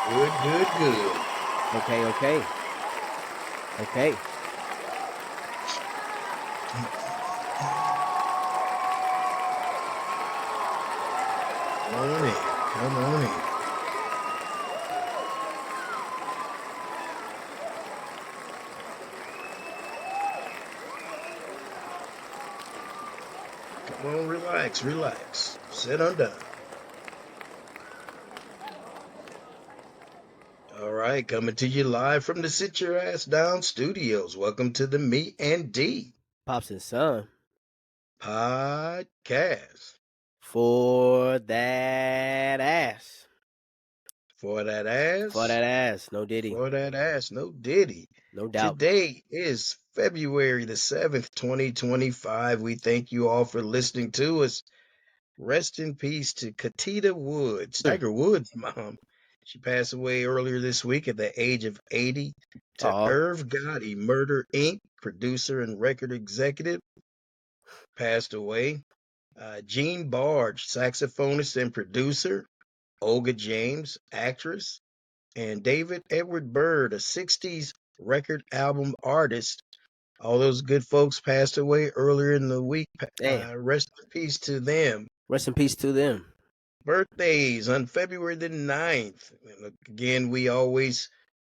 Good, good, good. Okay. Come on in. Come on in. Come on, relax, relax. Sit on down. All right, coming to you live from the Sit Your Ass Down studios. Welcome to the Me and D Pops and Son podcast. for that ass. For that For ass, that ass. No Diddy. for that ass, no Diddy. No doubt. Today is February the 7th, 2025. We thank you all for listening to us. Rest in peace to Katita Woods, Tiger Woods' mom. She passed away earlier this week at the age of 80. To Oh, Irv Gotti, Murder Inc., producer and record executive, passed away. Gene Barge, saxophonist and producer. Olga James, actress. And David Edward Bird, a 60s record album artist. All those good folks passed away earlier in the week. damn. Rest in peace to them. Rest in peace to them. Birthdays on February the 9th. Again, we always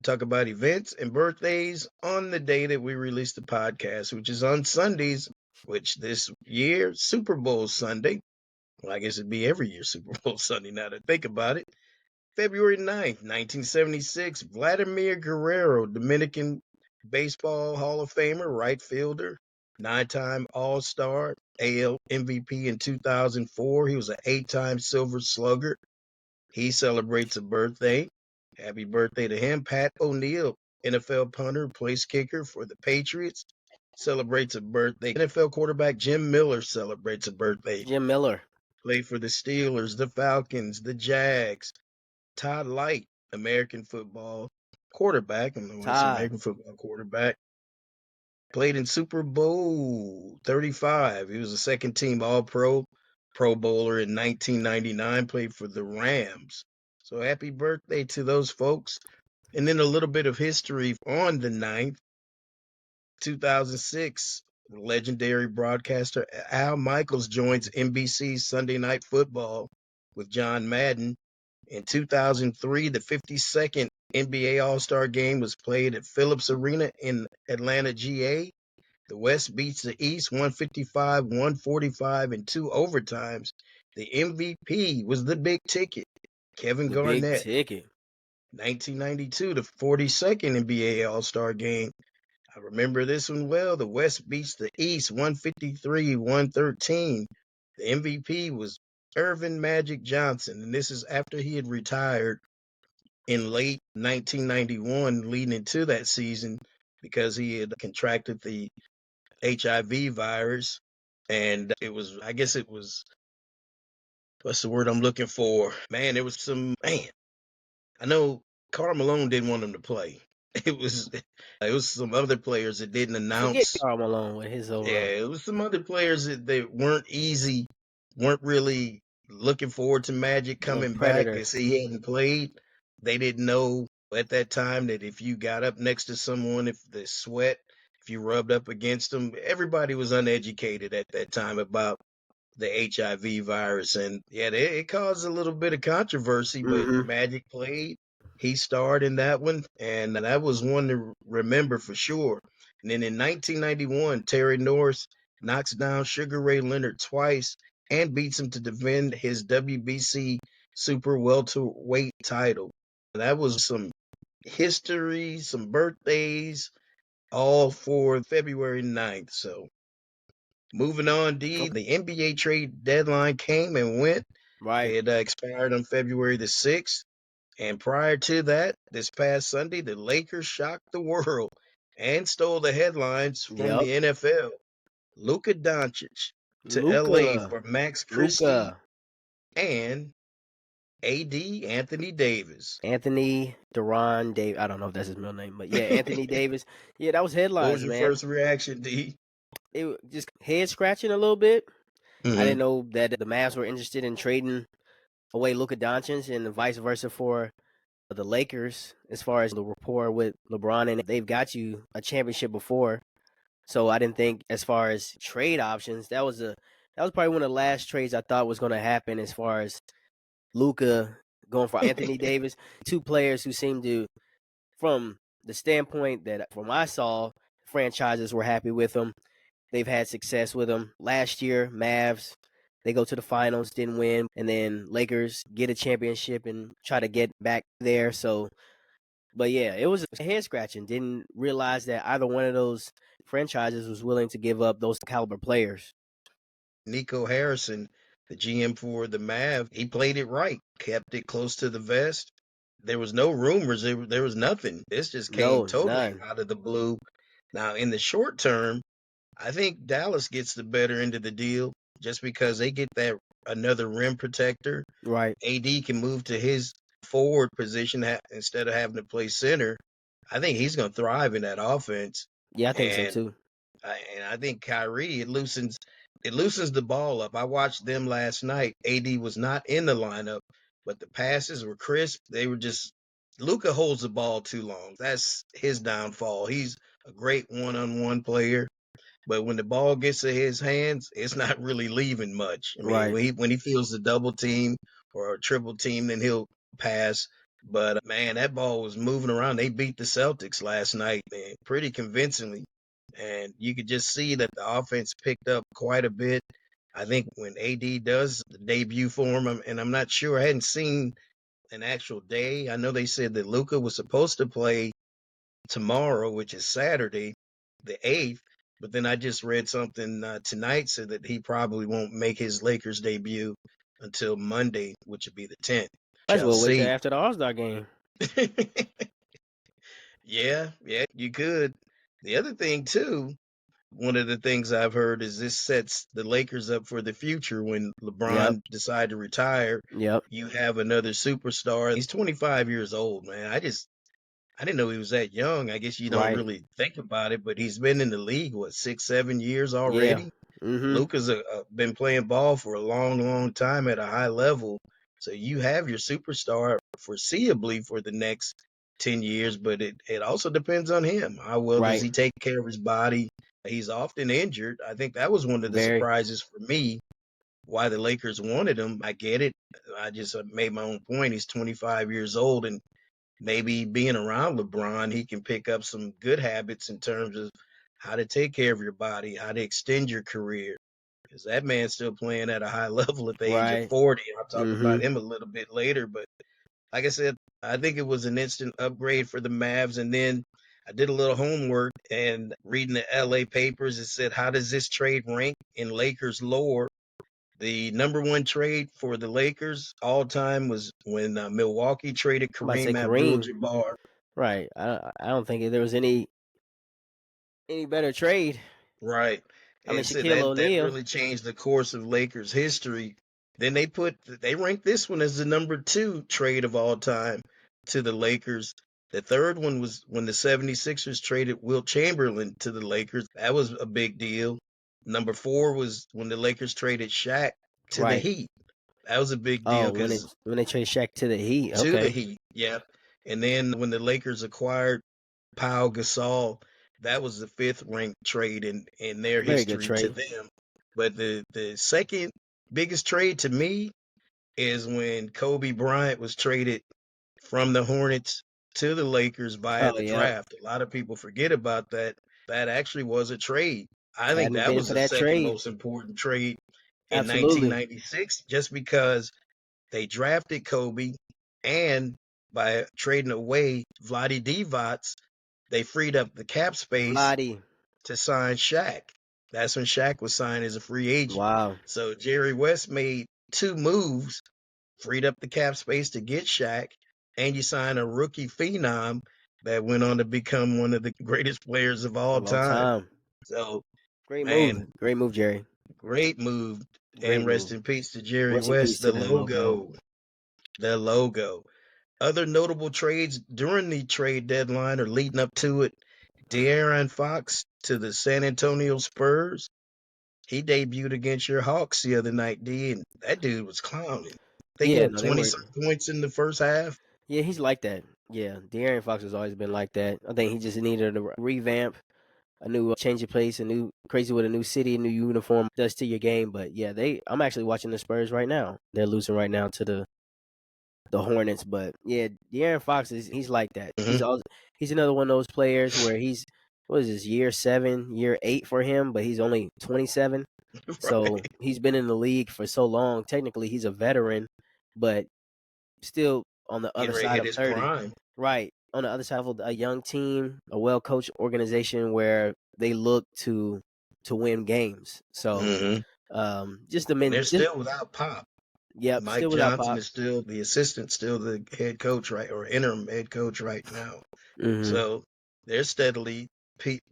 talk about events and birthdays on the day that we release the podcast, which is on Sundays, which this year, Super Bowl Sunday. Well, I guess it'd be every year Super Bowl Sunday now that I think about it. February 9th, 1976, Vladimir Guerrero, Dominican Baseball Hall of Famer, right fielder, 9-time All-Star, AL MVP in 2004. He was an 8-time Silver Slugger. He celebrates a birthday. Happy birthday to him. Pat O'Neill, NFL punter, place kicker for the Patriots, celebrates a birthday. NFL quarterback Jim Miller celebrates a birthday. Jim Miller. Played for the Steelers, the Falcons, the Jags. Todd Light, American football quarterback. I'm going to say Todd. American football quarterback. Played in Super Bowl 35. He was a second team All Pro, Pro Bowler in 1999. Played for the Rams. So happy birthday to those folks. And then a little bit of history on the 9th, 2006. Legendary broadcaster Al Michaels joins NBC's Sunday Night Football with John Madden. In 2003, the 52nd NBA All-Star Game was played at Phillips Arena in Atlanta, GA. The West beats the East 155, 145, in 2 overtimes. The MVP was the big ticket, Kevin The big Garnett. ticket. 1992, the 42nd NBA All-Star Game. I remember this one well. The West beats the East 153, 113. The MVP was Irvin Magic Johnson, and this is after he had retired in late 1991, leading into that season because he had contracted the HIV virus. And I guess it was, what's the word I'm looking for? Man, there was I know Karl Malone didn't want him to play. It was some other players that didn't Forget announce. Karl Malone with his old Yeah, it was some other players that they weren't really looking forward to Magic those coming back. They predators. say he hadn't played. They didn't know at that time that if you got up next to someone, if you rubbed up against them, everybody was uneducated at that time about the HIV virus. And yeah, it caused a little bit of controversy, but Mm-hmm. Magic played. He starred in that one, and that was one to remember for sure. And then in 1991, Terry Norris knocks down Sugar Ray Leonard twice and beats him to defend his WBC super welterweight title. That was some history, some birthdays, all for February 9th. So moving on, D, the NBA trade deadline came and went. Right. It expired on February the 6th. And prior to that, this past Sunday, the Lakers shocked the world and stole the headlines from Yep. the NFL. Luka Doncic to LA Luca. for Max Christie Luca. and AD Anthony Davis. Anthony Duran Davis. I don't know if that's his middle name, but yeah, Anthony Davis. Yeah, that was What was headlines, your man. first reaction, D? It was just head scratching a little bit. I Mm-hmm. didn't know that the Mavs were interested in trading away Luka Doncic and vice versa for the Lakers, as far as the rapport with LeBron, and they've got you a championship before. So I didn't think, as far as trade options, that was probably one of the last trades I thought was going to happen, as far as Luka going for Anthony Davis. Two players who seem to, from the standpoint that from I saw, franchises were happy with them. They've had success with them. Last year, Mavs, they go to the finals, didn't win, and then Lakers get a championship and try to get back there. So, but yeah, it was a head scratching. Didn't realize that either one of those franchises was willing to give up those caliber players. Nico Harrison, the GM for the Mavs, he played it right, kept it close to the vest. There was no rumors. There was nothing. This just came No, totally none. out of the blue. Now, in the short term, I think Dallas gets the better end of the deal just because they get that another rim protector. Right. AD can move to his forward position instead of having to play center. I think he's going to thrive in that offense. Yeah, I think so And too. I think Kyrie, it loosens the ball up. I watched them last night. AD was not in the lineup, but the passes were crisp. They were just Luka holds the ball too long. That's his downfall. He's a great one-on-one player, but when the ball gets to his hands, it's not really leaving much. I mean, Right. when he feels the double team or a triple team, then he'll pass. But man, that ball was moving around. They beat the Celtics last night, man, pretty convincingly, and you could just see that the offense picked up quite a bit. I think when AD does the debut for him, and I'm not sure, I hadn't seen an actual day. I know they said that Luka was supposed to play tomorrow, which is Saturday, the 8th. But then I just read something tonight said that he probably won't make his Lakers debut until Monday, which would be the 10th. Might as Shall well wait till see. after the All-Star game. Yeah, you could. The other thing, too, one of the things I've heard is this sets the Lakers up for the future when Yep. LeBron decide to retire. Yep. You have another superstar. He's 25 years old, man. I didn't know he was that young. I guess you don't Right. really think about it, but he's been in the league, what, 6, 7 years Yeah. already? Mm-hmm. Luka's been playing ball for a long, long time at a high level. So you have your superstar foreseeably for the next 10 years, but it also depends on him. How well does Right. he take care of his body? He's often injured. I think that was one of the Very. surprises for me why the Lakers wanted him. I get it. I just made my own point. He's 25 years old, and maybe being around LeBron, he can pick up some good habits in terms of how to take care of your body, how to extend your career. Because that man's still playing at a high level at the age of Right. 40. I'll talk Mm-hmm. about him a little bit later. But like I said, I think it was an instant upgrade for the Mavs. And then I did a little homework and reading the LA papers, it said, how does this trade rank in Lakers lore? The number one trade for the Lakers all time was when Milwaukee traded I'm about to say Kareem Kareem. Abdul-Jabbar. Right. I don't think there was any better trade. Right. I mean, It said Shaquille that O'Neal. really changed the course of Lakers history. Then they ranked this one as the number two trade of all time to the Lakers. The third one was when the 76ers traded Wilt Chamberlain to the Lakers. That was a big deal. Number four was when the Lakers traded Shaq to the Right. Heat. That was a big deal Oh, because when they trade Shaq to the Heat. to the Okay. Heat, yep. And then when the Lakers acquired Pau Gasol, that was the fifth ranked trade in their Very good history to trade. them. But the second biggest trade to me is when Kobe Bryant was traded from the Hornets to the Lakers via Oh, the yeah. draft. A lot of people forget about that. That actually was a trade. I think Hadn't it that been was for the that second trade. most important trade in Absolutely. 1996 just because they drafted Kobe, and by trading away Vlade Divac, they freed up the cap space Vladi. to sign Shaq. That's when Shaq was signed as a free agent. Wow. So Jerry West made two moves, freed up the cap space to get Shaq, and you sign a rookie phenom that went on to become one of the greatest players of all Of all time. time. So, Great move. man, Great move, Jerry. great move. Great And rest move. in peace to Jerry Rest in peace West. to The that logo. logo. The logo. Other notable trades during the trade deadline or leading up to it, De'Aaron Fox to the San Antonio Spurs. He debuted against your Hawks the other night, D, and that dude was clowning. I think he Yeah, had no, they 20 were some points in the first half. Yeah, he's like that. Yeah, De'Aaron Fox has always been like that. I think he just needed a revamp, a new change of pace, a new crazy with a new city, a new uniform does to your game. But yeah, I'm actually watching the Spurs right now. They're losing right now to the Hornets. But yeah, De'Aaron Fox he's like that. Hmm. He's another one of those players where he's what is this year 7, year 8 for him, but he's only 27. So Right. he's been in the league for so long. Technically, he's a veteran, but still on the other Getting ready to side hit of his 30. prime. Right. On the other side of a young team, a well coached organization where they look to win games. So Hmm. just the And they're men just still without Pop. yep, Mike still without Johnson Pop. is still the assistant, still the head coach, right, or interim head coach right now. Hmm. So they're steadily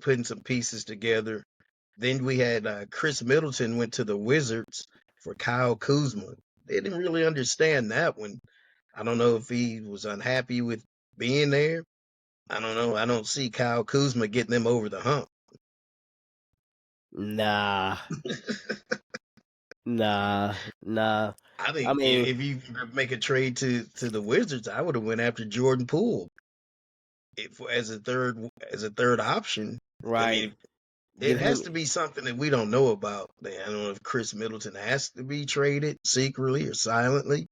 putting some pieces together. Then we had Chris Middleton went to the Wizards for Kyle Kuzma. They didn't really understand that one. I don't know if he was unhappy with being there. I don't know. I don't see Kyle Kuzma getting them over the hump. Nah, nah, nah. I I think mean, if you make a trade to the Wizards, I would have went after Jordan Poole as a third option. I right. mean, it Give has him to be something that we don't know about. I don't know if Chris Middleton has to be traded secretly or silently.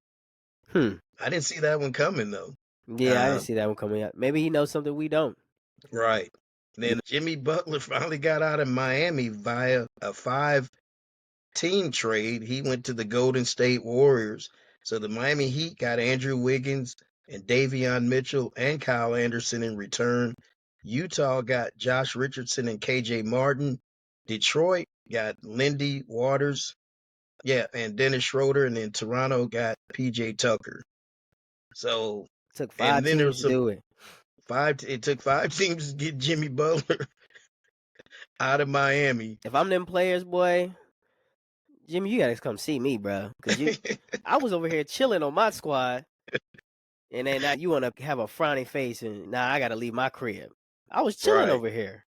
hmm. I didn't see that one coming though. Yeah, I didn't Uh, see that one coming up. Maybe he knows something we don't. right. Yeah. Then Jimmy Butler finally got out of Miami via a 5-team trade. He went to the Golden State Warriors. So the Miami Heat got Andrew Wiggins and Davion Mitchell and Kyle Anderson in return. Utah got Josh Richardson and KJ Martin. Detroit got Lindy Waters, yeah, and Dennis Schroeder, and then Toronto got PJ Tucker. So, Took and five then there teams was to some do it. five. It took 5 teams to get Jimmy Butler out of Miami. If I'm them players, boy, Jimmy, you gotta come see me, bro. Cause I was over here chilling on my squad, and then now you wanna have a frowny face, and now I gotta leave my crib. I was chilling Right. over here,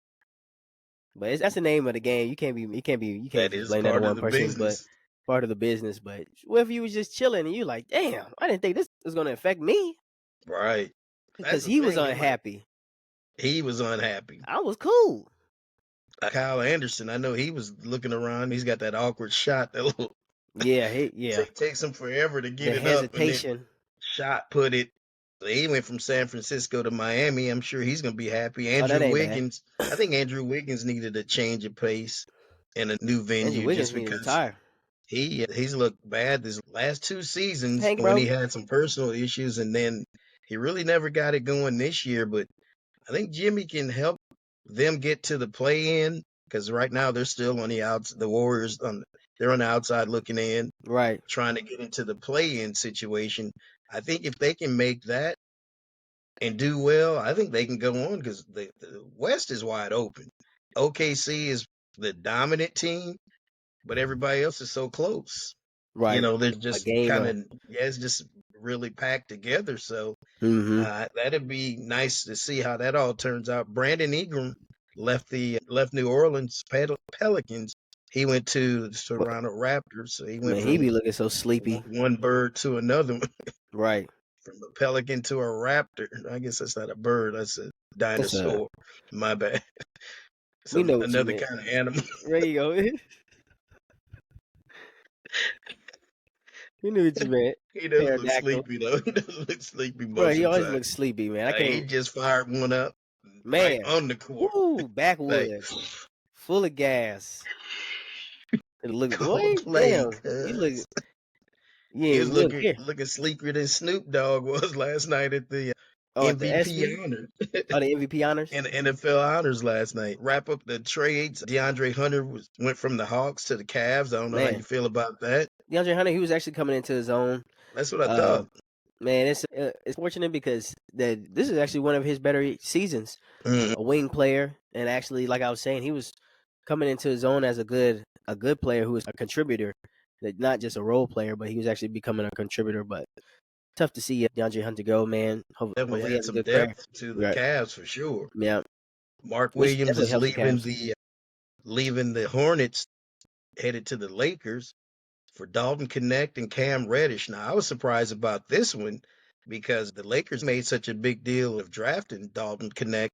but that's the name of the game. You can't That just is blame that on part of one the person, but business. part of the business. But what if you was just chilling and you like, damn, I didn't think this was gonna affect me, Right. That's because the he was thing. unhappy. He was unhappy. I was cool. Kyle Anderson, I know he was looking around. He's got that awkward shot that little, Yeah, yeah. takes him forever to The get it up, and then hesitation. shot put it. So he went from San Francisco to Miami. I'm sure he's going to be happy. Oh, that Andrew ain't bad. Wiggins, I think Andrew Wiggins needed a change of pace and a new Andrew venue Wiggins just need to because retire. he's looked bad this last 2 seasons Hank, when he bro. had some personal issues, and then he really never got it going this year. But I think Jimmy can help them get to the play in because right now they're still on the outs. The Warriors they're on the outside looking in, Right, trying to get into the play in situation. I think if they can make that and do well, I think they can go on because the West is wide open. OKC is the dominant team, but everybody else is so close. right. They're A just game. kind of, yeah, it's just really packed together. So Mm-hmm. that'd be nice to see how that all turns out. Brandon Ingram left New Orleans Pelicans. He went to the But Toronto Raptors. So he went man, he from be looking so sleepy. one bird to another one, Right. from a pelican to a raptor. I guess that's not a bird. That's a That's a. dinosaur. My bad. We Some know what you another meant. kind of animal. There you go. We knew what you meant. He doesn't look Pterodactyl. sleepy though. He doesn't look sleepy Bro, most he of the always time. looks sleepy, man. I Like he can't. just fired one up right Man. on the court. Woo, Like backwood. Full of gas. It look, cold boy, play, damn. You cuz look, he was you look here. looking sleepier than Snoop Dogg was last night at the Oh, at the ESPY? MVP honors. Oh, the MVP honors? In the NFL honors last night. Wrap up the trades. DeAndre Hunter went from the Hawks to the Cavs. I don't know how you Man. feel about that. DeAndre Hunter, he was actually coming into his own. That's what I Um, thought. man, it's fortunate because this is actually one of his better seasons. Mm, A wing player, and actually, like I was saying, he was coming into his own as a good player who was a contributor, not just a role player, but he was actually becoming a contributor. But tough to see DeAndre Hunter go, man. definitely Hopefully, he had has a some good career. depth to the Right. Cavs for sure. Yeah, Mark which Williams definitely is helps the Cavs. leaving the Hornets, headed to the Lakers for Dalton Connect and Cam Reddish. Now I was surprised about this one. because the Lakers made such a big deal of drafting Dalton Connect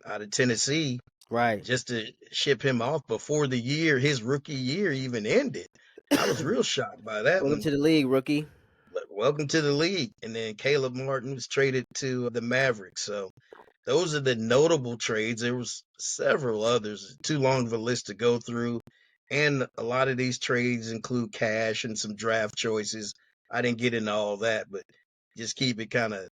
out of Tennessee Right. just to ship him off before his rookie year even ended. I was real shocked by that Welcome one. to the league, rookie. Welcome to the league. And then Caleb Martin was traded to the Mavericks. So those are the notable trades. There was several others, too long of a list to go through. And a lot of these trades include cash and some draft choices. I didn't get into all that, but just keep it kind of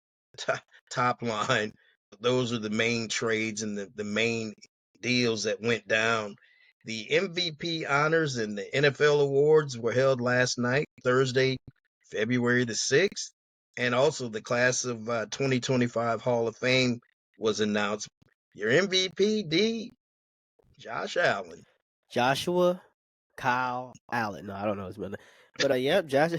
top line. Those are the main trades and the main deals that went down. The MVP honors and the NFL awards were held last night, Thursday, February the 6th. And also the class of 2025 Hall of Fame was announced. Your MVP, D, Josh Allen. Joshua Kyle Allen. No, I don't know his middle name. But yep, Josh. You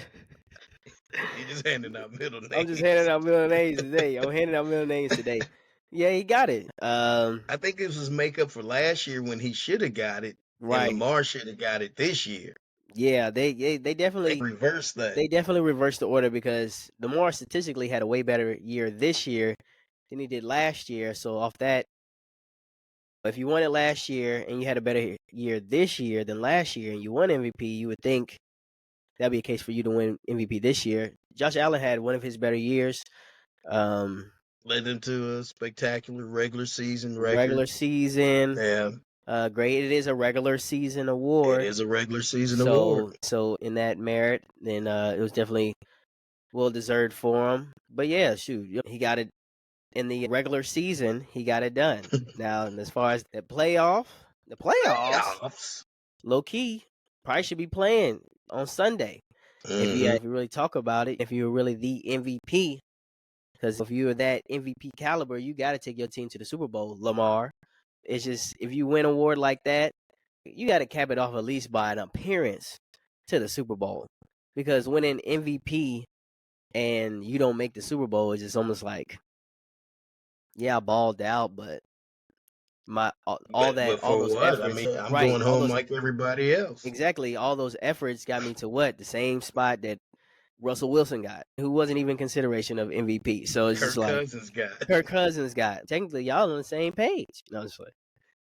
just handing out middle names. I'm just handing out middle names today. I'm handing out middle names today. Yeah, he got it. I think this was makeup for last year when he should have got it, and Right. Lamar should have got it this year. Yeah, they They definitely reversed that. they definitely reversed the order because Lamar statistically had a way better year this year than he did last year. So off that, if you won it last year and you had a better year this year than last year and you won MVP, you would think that'd be a case for you to win MVP this year. Josh Allen had one of his better years. Led them to a spectacular regular season record. Regular season. Yeah. Great. It is a regular season award. It is a regular season award. So in that merit, then it was definitely well deserved for him. But yeah, shoot, he got it in the regular season. He got it done. Now, as far as the playoffs, low key, probably should be playing on Sunday. Mm-hmm. If you really talk about it, if you're really the MVP, because if you're that MVP caliber, you got to take your team to the Super Bowl, Lamar. It's just, if you win an award like that, you got to cap it off at least by an appearance to the Super Bowl. Because winning MVP and you don't make the Super Bowl is just almost like, yeah, I balled out, but all those efforts. I mean, I'm right, going home like everybody else. Exactly. All those efforts got me to what? The same spot that Russell Wilson got, who wasn't even consideration of MVP. So it's just like Kirk Cousins got. Technically, y'all on the same page. No, just like,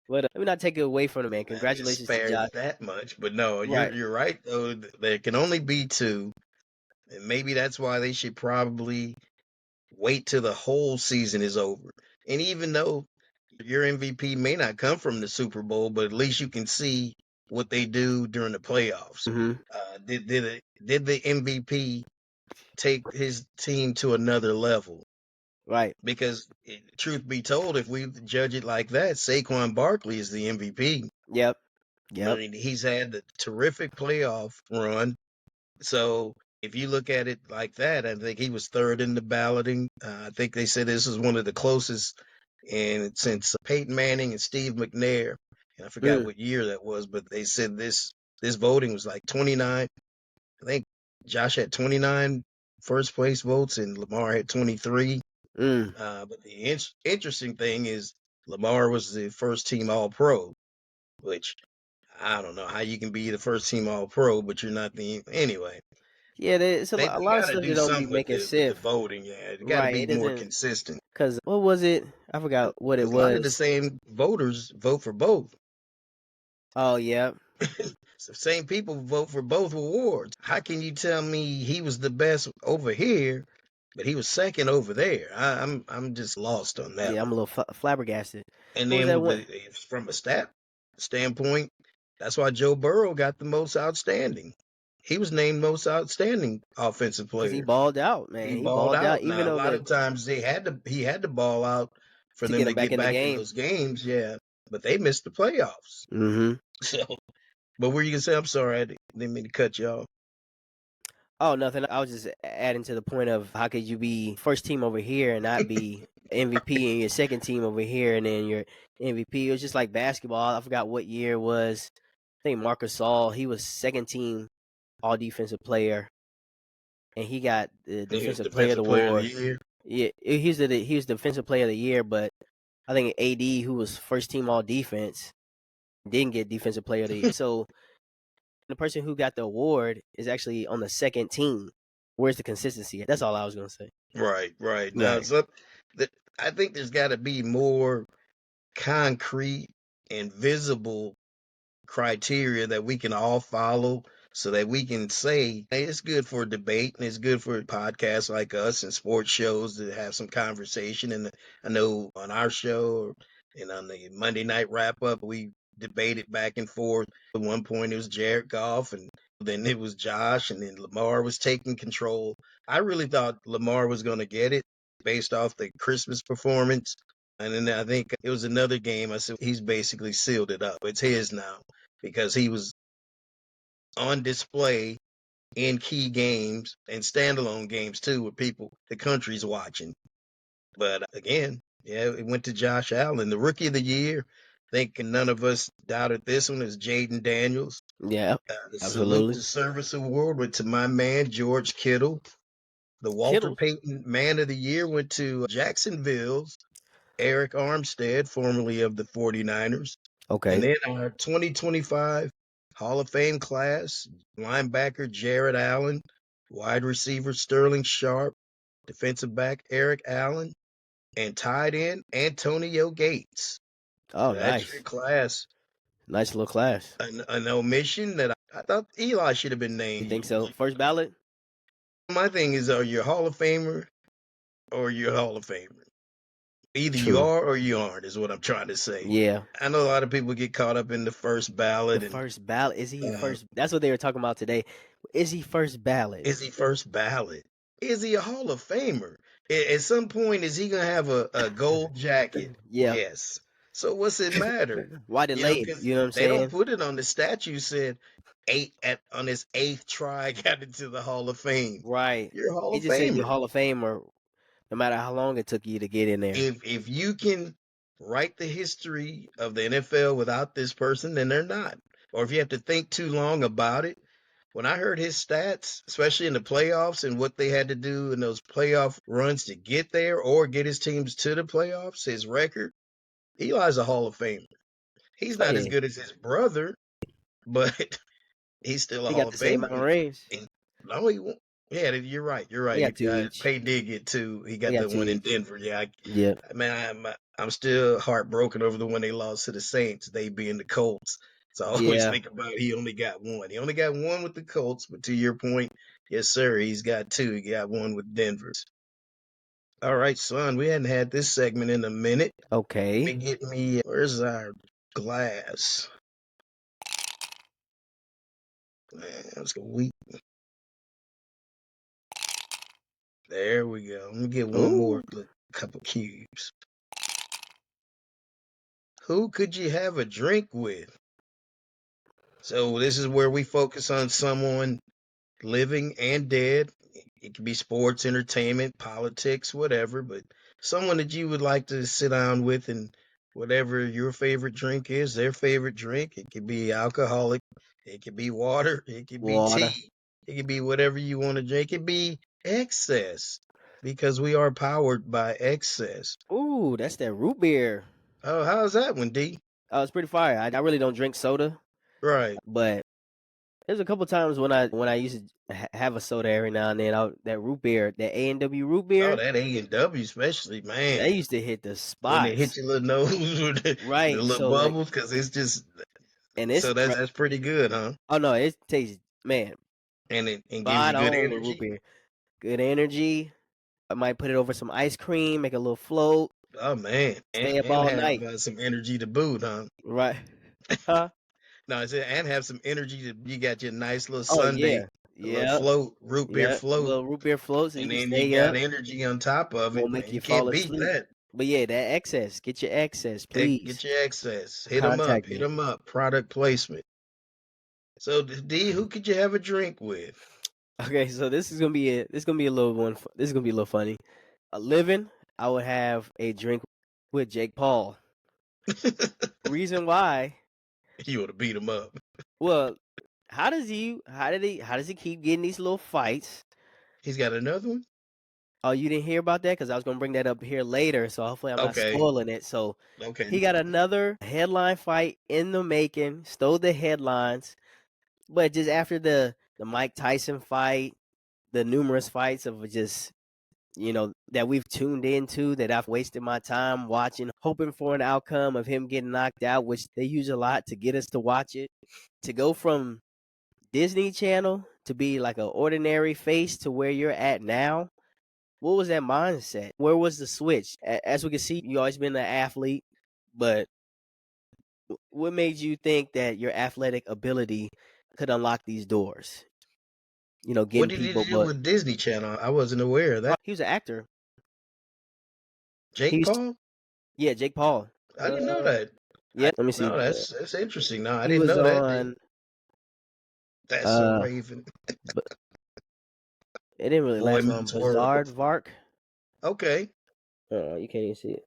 but let me not take it away from the man. Congratulations to Josh. That much, but no, you're right though. There can only be two, and maybe that's why they should probably wait till the whole season is over. And even though your MVP may not come from the Super Bowl, but at least you can see what they do during the playoffs. Mm-hmm. Did the MVP take his team to another level? Right. Because truth be told, if we judge it like that, Saquon Barkley is the MVP. Yep. I mean, he's had a terrific playoff run. So if you look at it like that, I think he was third in the balloting. I think they said this is one of the closest, and since Peyton Manning and Steve McNair, and I forgot what year that was, but they said this voting was like 29. I think Josh had 29 first place votes and Lamar had 23. But the interesting thing is Lamar was the first team All-Pro, which I don't know how you can be the first team All-Pro, but you're not the anyway. Yeah, there's a lot of stuff that don't be making sense. The voting, yeah, it got to be more consistent. Because what was it? I forgot what it was. A lot of the same voters vote for both. Oh yeah. So same people vote for both awards. How can you tell me he was the best over here, but he was second over there? I'm just lost on that. Yeah, I'm a little flabbergasted. And then from a stat standpoint, that's why Joe Burrow got the most outstanding. He was named most outstanding offensive player. He balled out, man. He balled out. Even though a lot of times he had to ball out for them to get back in those games. Yeah, but they missed the playoffs. Mm-hmm. So, but what were you gonna say? I'm sorry, I didn't mean to cut you off. Oh, nothing. I was just adding to the point of how could you be first team over here and not be MVP and your second team over here and then your MVP. It was just like basketball. I forgot what year it was. I think Marc Gasol, he was second team all defensive player, and he got the defensive player of the award. Yeah, he was defensive player of the year, but I think AD, who was first team all defense, didn't get defensive player of the year. So the person who got the award is actually on the second team. Where's the consistency? That's all I was gonna say. Right. Now, Right. so I think there's got to be more concrete and visible criteria that we can all follow so that we can say, hey, it's good for debate and it's good for podcasts like us and sports shows to have some conversation. And I know on our show and on the Monday night wrap up, we debated back and forth. At one point, it was Jared Goff, and then it was Josh, and then Lamar was taking control. I really thought Lamar was going to get it based off the Christmas performance. And then I think it was another game. I said, he's basically sealed it up. It's his now because he was on display in key games and standalone games too, with people, the country's watching. But again, yeah, it went to Josh Allen, the rookie of the year. I think none of us doubted this one is Jaden Daniels. Yeah, The Salute absolutely. to Service Award went to my man, George Kittle. The Walter Kittle. Payton Man of the Year went to Jacksonville's Eric Armstead, formerly of the 49ers. And Okay. then our 2025 Hall of Fame class, linebacker Jared Allen, wide receiver Sterling Sharp, defensive back Eric Allen, and tight end Antonio Gates. Oh, So that's your nice. class. Nice little class. An omission that I thought Eli should have been You named. think so? First ballot? My thing is, are you a Hall of Famer or you're a Hall of Famer? Either you True. are or you aren't, is what I'm trying to say. Yeah. I know a lot of people get caught up in the first The ballot and first ballot. Is he uh, first? That's what they were talking about today. Is he first ballot? is he first ballot? Is he a Hall of Famer? At some point, is he gonna have a gold jacket? Yeah. Yes. So what's it matter? Why delay it? Because You know what I'm they don't saying? put it on the statue. Said on his eighth try got into the Hall of Fame. Right. You're a Hall He of just said you're Famer. Hall of Famer, no matter how long it took you to get in there. If you can write the history of the NFL without this person, then they're not. Or if you have to think too long about it. When I heard his stats, especially in the playoffs and what they had to do in those playoff runs to get there or get his teams to the playoffs, his record, Eli's a Hall of Famer. He's Oh not as yeah, good as his brother, but he's still a he Hall got of the same Famer. amount of rings. No, he won't. Yeah, you're right. You're He right. got two each. Pay did get two. He He got got the two one in each. Denver. Yeah, Yeah. I'm still heartbroken over the one they lost to the Saints, they being the Colts. So I always Yeah. think about he only got one. He only got one with the Colts, but to your point, yes, sir, he's got two. He got one with Denver. All right, son, we hadn't had this segment in a minute. Okay. Where's our glass? Man, let's go weak. There we go. Let me get one more Ooh. couple cubes. Who could you have a drink with? So this is where we focus on someone living and dead. It could be sports, entertainment, politics, whatever, but someone that you would like to sit down with and whatever your favorite drink is, their favorite drink. It could be alcoholic, it could be water, it could be Water. tea, it could be whatever you want to drink. It could be excess because we are powered by excess. Ooh, that's that root beer. Oh, how's that one, D? Oh, it's pretty fire. I really don't drink soda, Right. but there's a couple times when I used to have a soda every now and then. That root beer, that A&W root Oh, beer, that A&W especially, they man. used to hit the When it hit spots. your little nose with the Right. little So like, bubbles, because it's just and so that's pretty good, huh? oh no, it tastes, man, And it gives you spot good on with root energy. beer. Good energy. I might put it over some ice cream, make a little float, Oh man, stay up and all have night. some energy to boot, huh? Right. Huh? No, I said and have some energy to. You got your nice little Oh yeah. Sunday, a little Yeah. float, root beer Yeah. float, Little root beer float so you and can then you stay got up. energy on top of it, Won't man. make You you fall can't beat asleep. that. But yeah, that excess. Get your excess, please. Get your excess. Hit them up. Contact Hit me. them up. Product placement. So D, who could you have a drink with? Okay, so this is gonna be a little one. This is gonna be a little funny. A living, I would have a drink with Jake Paul. Reason why? You ought to beat him up. Well, how does he keep getting these little fights? He's got another one. Oh, you didn't hear about that? Because I was gonna bring that up here later. So hopefully I'm not Okay. spoiling it. So Okay. he got another headline fight in the making. Stole the headlines, but just after the Mike Tyson fight, the numerous fights of just, that we've tuned into, that I've wasted my time watching, hoping for an outcome of him getting knocked out, which they use a lot to get us to watch it. To go from Disney Channel to be like an ordinary face to where you're at now, what was that mindset? Where was the switch? As we can see, you always been an athlete, but what made you think that your athletic ability could unlock these doors? What Getting did he people, do but with Disney Channel? I wasn't aware of that. he was an actor. He Jake was, Paul? yeah, Jake Paul. I didn't know that. Yeah, let me see. No, that's interesting. No, I He didn't was know that. on. That's so Uh, Raven. but it didn't really Boy last long. Meets World. Bizarre Vark. Okay. You can't even see it.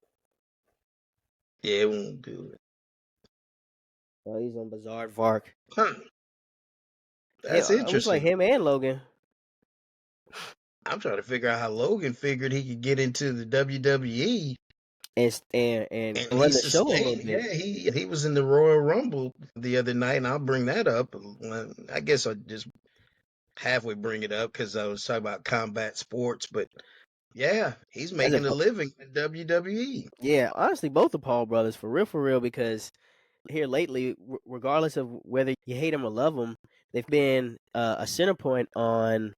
Yeah, it won't do it. Oh, he's on Bizarre Vark. Huh. Him, That's it was like interesting. him and Logan. I'm trying to figure out how Logan figured he could get into the WWE, And and he run the show a little sustained. bit. Yeah, he was in the Royal Rumble the other night, and I'll bring that up. I guess I just halfway bring it up because I was talking about combat sports, but yeah, he's As a making a living in WWE. Yeah, honestly, both the Paul brothers, for real, because here lately, regardless of whether you hate them or love them, they've been a center point on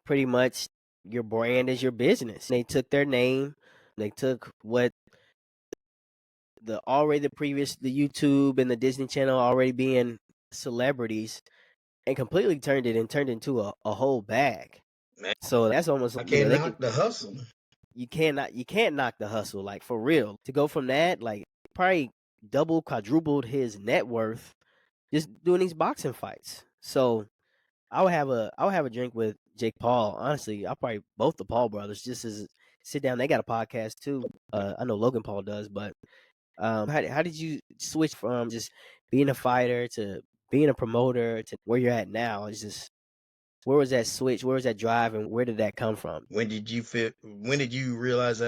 pretty much your brand is your business. They took their name, they took what the YouTube and the Disney Channel already being celebrities, and completely turned into a whole bag. Man, So that's almost I can't they can. knock the hustle. You can't knock the hustle, like, for real. To go from that, like, probably double, quadrupled his net worth just doing these boxing fights. So I would have a drink with Jake Paul. Honestly, I'll probably both the Paul brothers just as sit down. They got a podcast too. I know Logan Paul does, but how did you switch from just being a fighter to being a promoter to where you're at now? It's just, where was that switch? Where was that drive, and where did that come from? When did you fit? When did you realize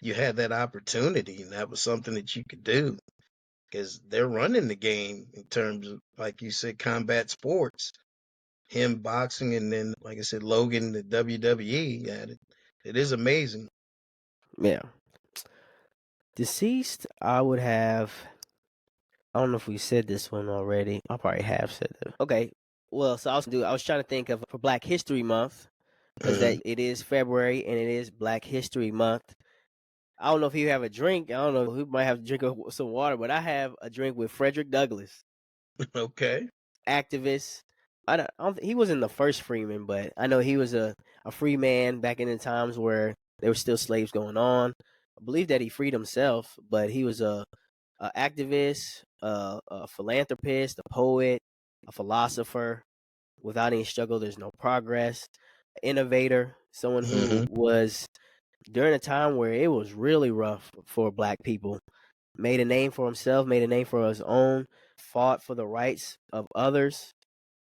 you had that opportunity and that was something that you could do? Because they're running the game in terms of, like you said, combat sports. Him boxing, and then, like I said, Logan, the WWE. Yeah, it is amazing. Yeah. Deceased, I would have. I don't know if we said this one already. I probably have said it. Okay. Well, so I was trying to think of for Black History Month, because Mhm. that it is February and it is Black History Month. I don't know if you have a drink. I don't know who might have to drink some water, but I have a drink with Frederick Douglass, Okay. activist. I don't he wasn't the first freeman, but I know he was a free man back in the times where there were still slaves going on. I believe that he freed himself, but he was a activist, a philanthropist, a poet, a philosopher. Without any struggle, there's no progress. Innovator, someone who Hmm. was during a time where it was really rough for Black people. Made a name for himself, made a name for his own, fought for the rights of others.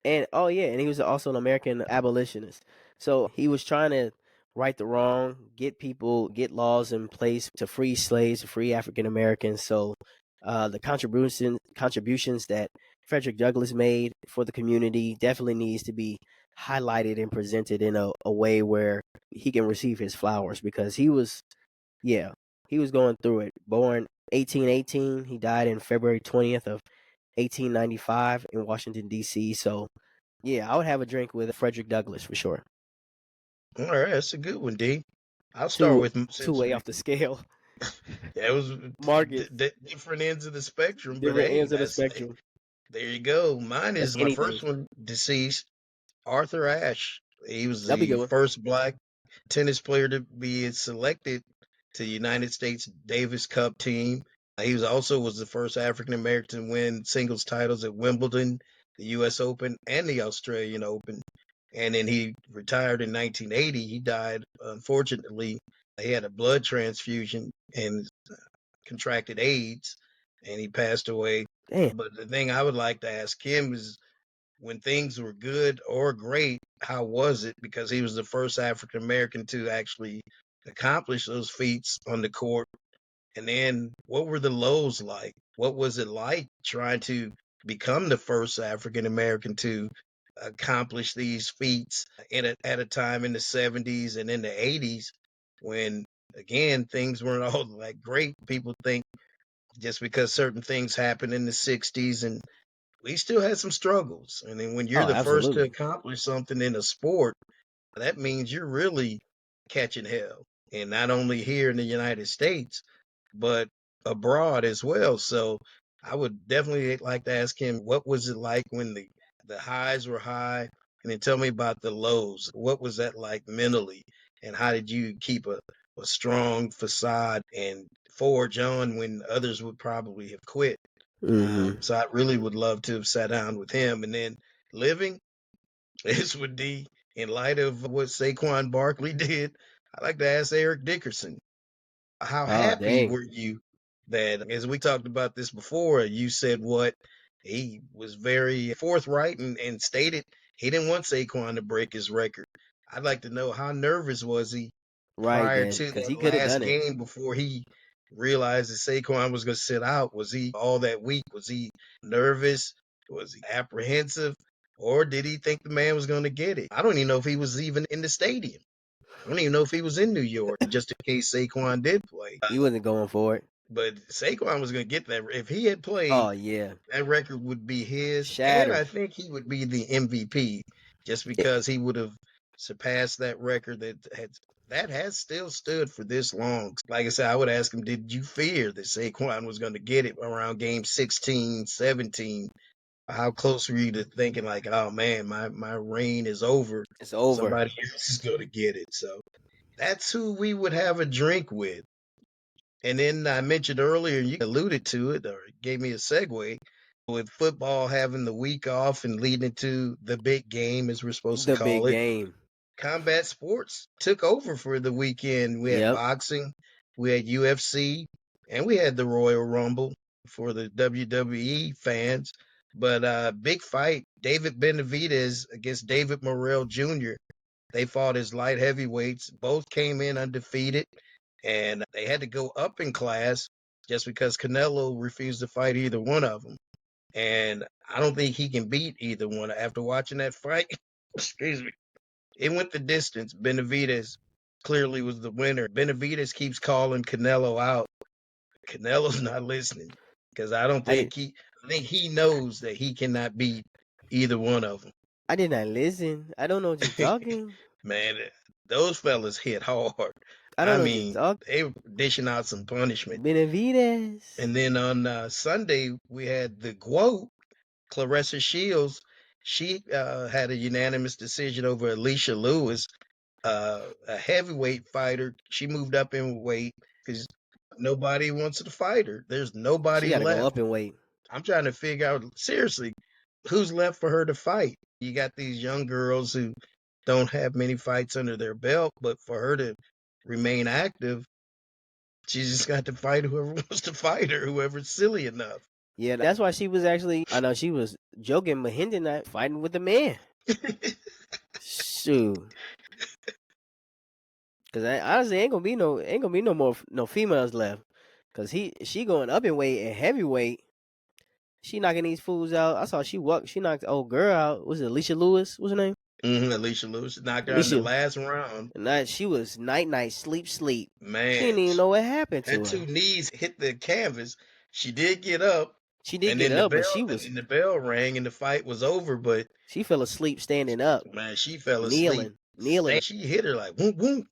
And oh yeah, and he was also an American abolitionist. So he was trying to right the wrong, get laws in place to free slaves, to free African Americans. So the contributions that Frederick Douglass made for the community definitely needs to be highlighted and presented in a way where he can receive his flowers, because yeah, he was going through it. Born 1818, he died in February 20th of 1895 in Washington D.C. So yeah, I would have a drink with Frederick Douglass for sure. All right, that's a good one, D. I'll start Two with two since way off the scale. that was Marcus, different ends of the spectrum, but different hey, ends of the spectrum. there you go. Mine That's is my anything. first one, deceased, Arthur Ashe. He was That'll be a the good one. first Black tennis player to be selected to the United States Davis Cup team. He was the first African American to win singles titles at Wimbledon, the U.S. Open, and the Australian Open. And then he retired in 1980. He died, unfortunately. He had a blood transfusion and contracted AIDS, and he passed away. Damn. But the thing I would like to ask him is, when things were good or great, how was it? Because he was the first African American to actually accomplish those feats on the court. And then what were the lows like? What was it like trying to become the first African American to accomplish these feats at a time in the 70s and in the 80s when, again, things weren't all like great. People think just because certain things happened in the 60s, and we still had some struggles. And then when you're Oh, the first to absolutely. accomplish something in a sport, that means you're really catching hell. And not only here in the United States, but abroad as well. So I would definitely like to ask him, what was it like when the highs were high? And then tell me about the lows. What was that like mentally? And how did you keep a strong facade and forge on when others would probably have quit? Hmm. So I really would love to have sat down with him. And then living, this would be in light of what Saquon Barkley did. I'd like to ask Eric Dickerson, how Oh, happy dang. were you that, as we talked about this before, you said what he was very forthright and stated he didn't want Saquon to break his record. I'd like to know, how nervous was he Right, prior then, to because he that could have last done it. game before he realized that Saquon was going to sit out? Was he all that week? Was he nervous? Was he apprehensive? Or did he think the man was going to get it? I don't even know if he was even in the stadium. I don't even know if he was in New York, just in case Saquon did play. He wasn't going for it. But Saquon was going to get that. If he had played, Oh, yeah. that record would be his, and I Shattered. think he would be the MVP just It, because he would have surpassed that record that has still stood for this long. Like I said, I would ask him, did you fear that Saquon was going to get it around game 16, 17? How close were you to thinking like, oh man, my reign is over. it's over. Somebody else is going to get it. So that's who we would have a drink with. And then I mentioned earlier, you alluded to it or gave me a segue, with football having the week off and leading into the big game, as we're supposed to The big call it. game. Combat sports took over for the weekend. We had Yep. boxing, we had UFC, and we had the Royal Rumble for the WWE fans. But big fight, David Benavidez against David Morrell Jr. They fought as light heavyweights. Both came in undefeated, and they had to go up in class just because Canelo refused to fight either one of them. And I don't think he can beat either one. After watching that fight, excuse me, it went the distance. Benavidez clearly was the winner. Benavidez keeps calling Canelo out. Canelo's not listening because I don't I think did. I think he knows that he cannot beat either one of them. I did not listen. I don't know what you're talking. Man, those fellas hit hard. I don't I know what you're mean, talking. they were dishing out some punishment. Benavides. And then on Sunday, we had the GWOAT, Claressa Shields. She had a unanimous decision over Alicia Lewis, a heavyweight fighter. She moved up in weight because nobody wants to fight her. There's She nobody got to go left. up and wait. I'm trying to figure out, seriously, who's left for her to fight. You got these young girls who don't have many fights under their belt, but for her to remain active, she's just got to fight whoever wants to fight her, whoever's silly enough. Yeah, that's why she was actually. I know she was joking, but Hendon not fighting with the man. Shoot. Cause honestly ain't gonna be no more no females left. Cause she going up in weight and heavyweight. She knocking these fools out. I saw she knocked the old girl out. Was it Alicia Lewis? What's her name? Alicia Lewis knocked her out in the Alicia. last round. And that she was night sleep. She Man, didn't even know what happened her to her. two knees hit the canvas. She did get up, She did and get then the up, but bell and the bell rang, and the fight was over. But she fell asleep standing up, man, she fell asleep. kneeling. She hit her like whoop whoop.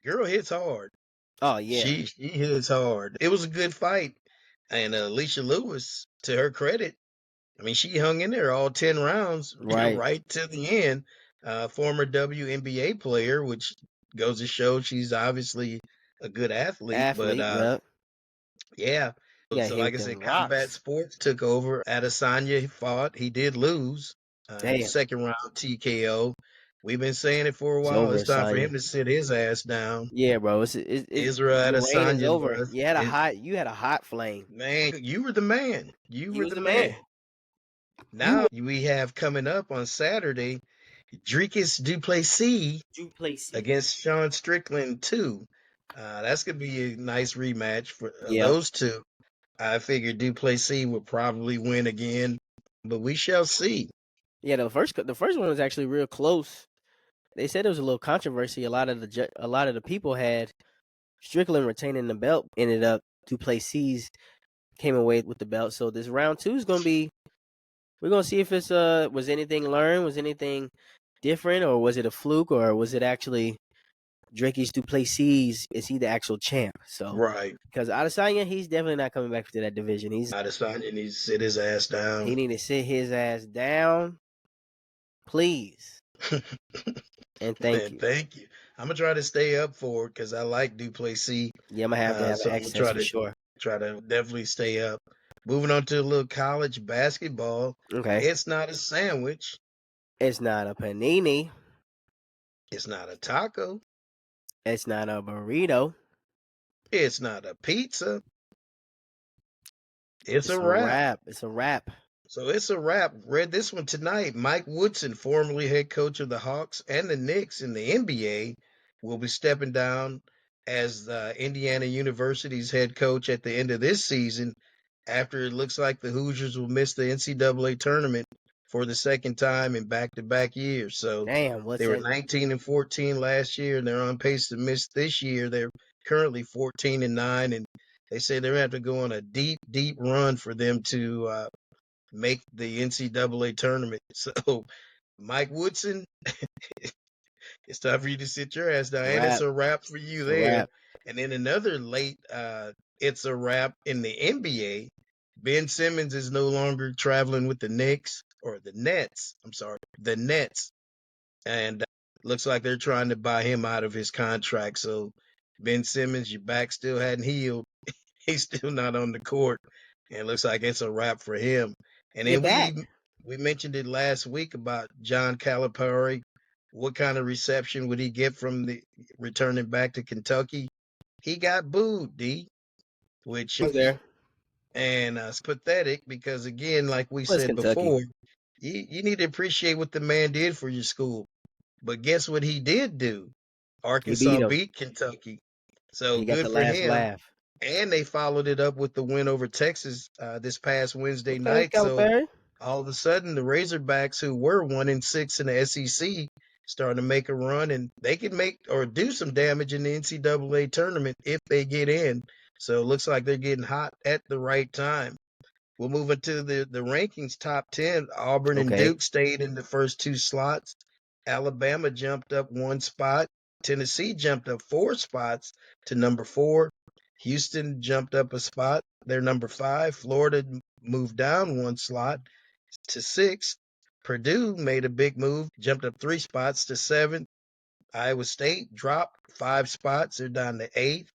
Girl hits hard. Oh yeah, She hits hard. It was a good fight, and Alicia Lewis, to her credit, I mean, she hung in there all 10 rounds, right. right to the end. Former WNBA player, which goes to show she's obviously a good athlete. But Athlete, yep. yeah. He got So, hit like with I said, them Combat rocks. Sports took over. Adesanya fought. He did lose. Damn, Second round TKO. We've been saying it for a it's while. over, It's time for Sonya. him to sit his ass down. Yeah, bro. It's Israel your reign is Adesanya over. was. You had a hot flame. Man, you were the man. You He were was the the man. man. Now we have coming up on Saturday, Dricus du Plessis Duplessis. against Sean Strickland 2. That's going to be a nice rematch for Yep. those two. I figured du Plessis would probably win again, but we shall see. Yeah, the first one was actually real close. They said there was a little controversy. A lot of the people had Strickland retaining the belt. Ended up Duplessis came away with the belt. So this round 2 is gonna be. We're gonna see if it's was anything learned, was anything different, or was it a fluke, or was it actually Drake's Duplessis? Is he the actual champ? So Right. because Adesanya, he's definitely not coming back to that division. Adesanya needs to sit his ass down. He need to sit his ass down, please, and thank Man, you. thank you. I'm gonna try to stay up for it because I like Duplessis. Yeah, I'm gonna have to have So I'm gonna access try for to sure. definitely stay up. Moving on to a little college basketball. Okay, It's not a sandwich. it's not a panini. It's not a taco. It's not a burrito. It's not a pizza. It's a It's a wrap. wrap. It's a wrap. So it's a wrap. Read this one tonight. Mike Woodson, formerly head coach of the Hawks and the Knicks in the NBA, will be stepping down as Indiana University's head coach at the end of this season after it looks like the Hoosiers will miss the NCAA tournament for the second time in back-to-back years. So Damn, they what's were that? 19 and 14 last year, and they're on pace to miss this year. They're currently 14 and 9, and they say they're going to have to go on a deep, deep run for them to make the NCAA tournament. So, Mike Woodson, it's time for you to sit your ass down, It's a and it's wrap. a wrap for you It's a there. wrap. And then another late, it's a wrap in the NBA. Ben Simmons is no longer traveling with the Knicks or the Nets. I'm sorry, the Nets, and looks like they're trying to buy him out of his contract. So, Ben Simmons, your back still hadn't healed. He's still not on the court, and it looks like it's a wrap for him. And Get then back. we mentioned it last week about John Calipari. What kind of reception would he get from the returning back to Kentucky? He got booed, D, which He's there. and it's pathetic because again, like we What's said Kentucky? before, you need to appreciate what the man did for your school. But guess what he did do? He beat Arkansas him. beat Kentucky. So He got good the for last him. laugh. And they followed it up with the win over Texas this past Wednesday Okay, night. So Calipari. all of a sudden, the Razorbacks, who were 1-6 in the SEC, starting to make a run, and they can make or do some damage in the NCAA tournament if they get in. So it looks like they're getting hot at the right time. We'll move into the rankings top 10. Auburn and Okay. Duke stayed in the first two slots. Alabama jumped up one spot. Tennessee jumped up 4 spots to number 4. Houston jumped up a spot. They're number 5. Florida moved down one slot to 6. Purdue made a big move, jumped up 3 spots to 7. Iowa State dropped 5 spots. They're down to 8th.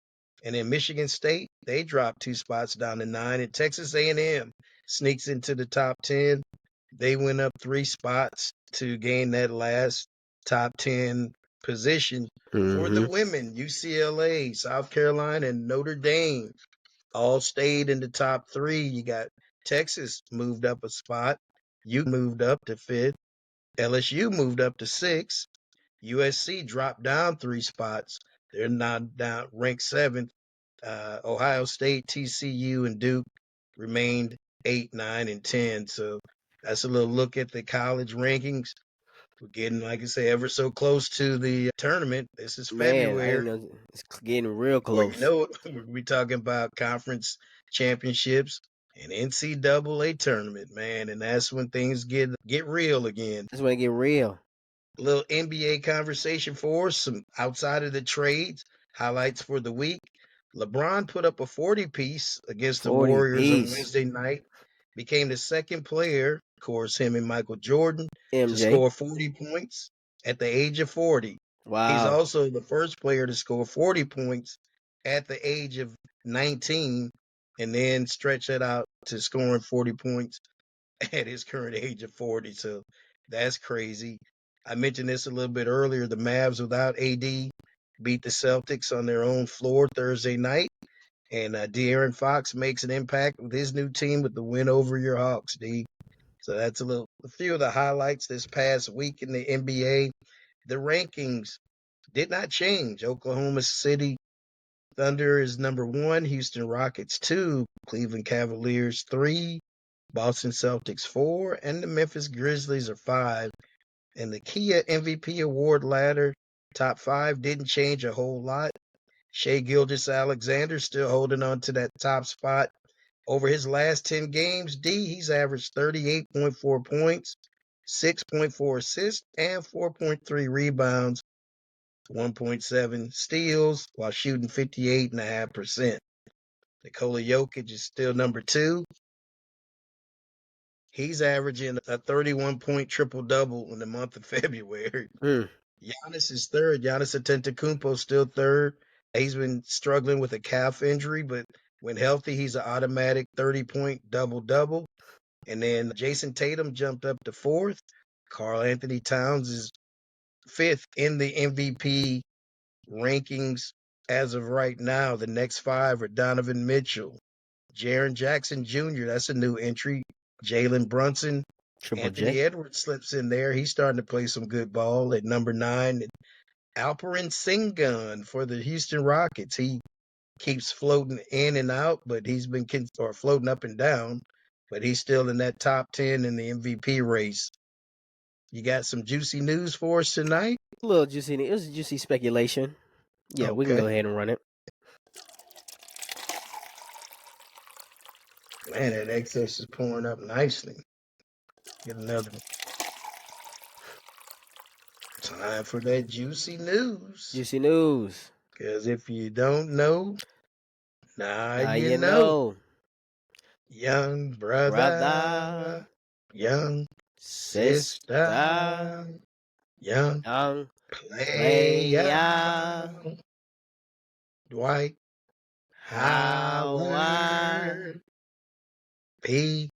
And then Michigan State, they dropped 2 spots down to 9. And Texas A&M sneaks into the top 10. They went up 3 spots to gain that last top 10 position. For the Mm-hmm. women, UCLA, South Carolina, and Notre Dame all stayed in the top 3. You got Texas moved up a spot. UConn moved up to 5th. LSU moved up to 6th. USC dropped down 3 spots. They're now down ranked 7th. Ohio State, TCU, and Duke remained 8, 9, and 10. So that's a little look at the college rankings. We're getting, like I say, ever so close to the tournament. This is Man, I February. ain't know it's getting real Before you close. know it, we'll be talking about conference championships and NCAA tournament, man. And that's when things get real again. That's when it get real. A little NBA conversation for us, some outside of the trades, highlights for the week. LeBron put up a 40 piece against the 40 Warriors on piece. Wednesday night, became the second player, of course, him and Michael Jordan, to MJ. score 40 points at the age of 40. He's Wow. also the first player to score 40 points at the age of 19 and then stretch that out to scoring 40 points at his current age of 40. So that's crazy. I mentioned this a little bit earlier. The Mavs without AD beat the Celtics on their own floor Thursday night. And De'Aaron Fox makes an impact with his new team with the win over your Hawks, D. So that's a few of the highlights this past week in the NBA. The rankings did not change. Oklahoma City Thunder is number 1, Houston Rockets 2, Cleveland Cavaliers 3, Boston Celtics 4, and the Memphis Grizzlies are 5. And the Kia MVP award ladder, top 5 didn't change a whole lot. Shea Gilgeous-Alexander still holding on to that top spot. Over his last 10 games, he's averaged 38.4 points, 6.4 assists, and 4.3 rebounds, 1.7 steals, while shooting 58.5%. Nikola Jokic is still number 2. He's averaging a 31-point triple-double in the month of February. Giannis is third. Giannis Antetokounmpo still third. He's been struggling with a calf injury, but when healthy, he's an automatic 30-point double-double. And then Jason Tatum jumped up to 4th. Karl Anthony Towns is 5th in the MVP rankings as of right now. The next 5 are Donovan Mitchell, Jaren Jackson Jr., that's a new entry, Jalen Brunson, Triple Anthony J. Edwards slips in there. He's starting to play some good ball at number 9. Alperen Sengun for the Houston Rockets. He keeps floating in and out, but he's been floating up and down, but he's still in that top 10 in the MVP race. You got some juicy news for us tonight? A little juicy. It was juicy speculation. Yeah, we can go ahead and run it. Man, that excess is pouring up nicely. Get another time for that juicy news. Juicy news. Because if you don't know, now you know. Young brother, young sister, young player, Dwight Howard, P.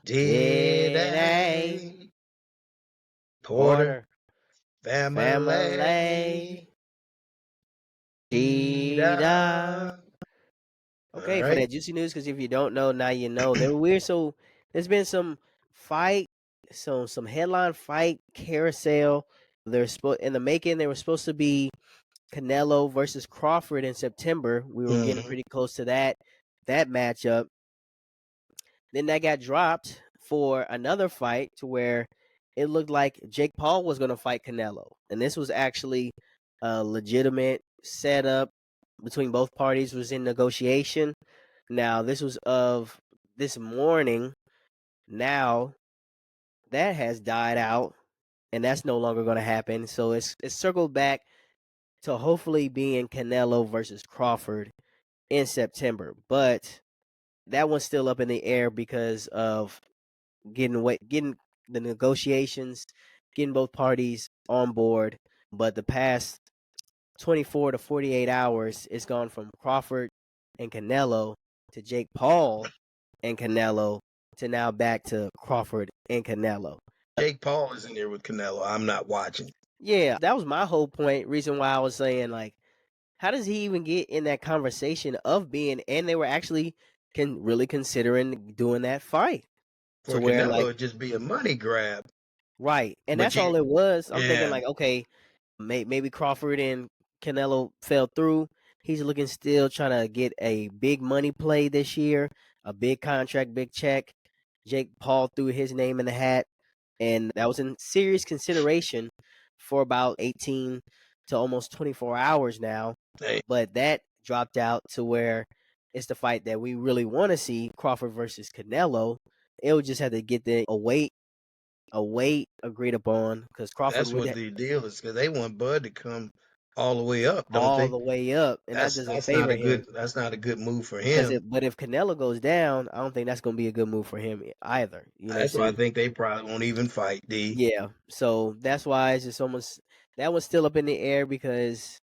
Diddy, Porter family, Cheetah. Okay, for that juicy news, because if you don't know, now you know. There's been some fight, some headline fight carousel. They're in the making. They were supposed to be Canelo versus Crawford in September. We were getting pretty close to that matchup. Then that got dropped for another fight to where it looked like Jake Paul was going to fight Canelo. And this was actually a legitimate setup between both parties, was in negotiation. Now, this was of this morning. Now, that has died out, and that's no longer going to happen. So it's circled back to hopefully being Canelo versus Crawford in September. But that one's still up in the air because of getting the negotiations, getting both parties on board. But the past 24 to 48 hours, it's gone from Crawford and Canelo to Jake Paul and Canelo to now back to Crawford and Canelo. Jake Paul is in there with Canelo. I'm not watching. Yeah, that was my whole point. Reason why I was saying, like, how does he even get in that conversation of being? And they were actually really considering doing that fight. For Canelo, it'd just be a money grab. Right, and that's all it was. I'm thinking like, okay, maybe Crawford and Canelo fell through. He's looking still trying to get a big money play this year, a big contract, big check. Jake Paul threw his name in the hat, and that was in serious consideration for about 18 to almost 24 hours now. Hey. But that dropped out to where it's the fight that we really want to see, Crawford versus Canelo. It would just have to get a weight agreed upon, because Crawford. That's what the deal is, because they want Bud to come all the way up, don't all they? the way up, and that's favor not a him. That's not a good move for him. But if Canelo goes down, I don't think that's going to be a good move for him either. You know, that's why I think they probably won't even fight. Yeah, so that's why it's just almost that one's still up in the air because,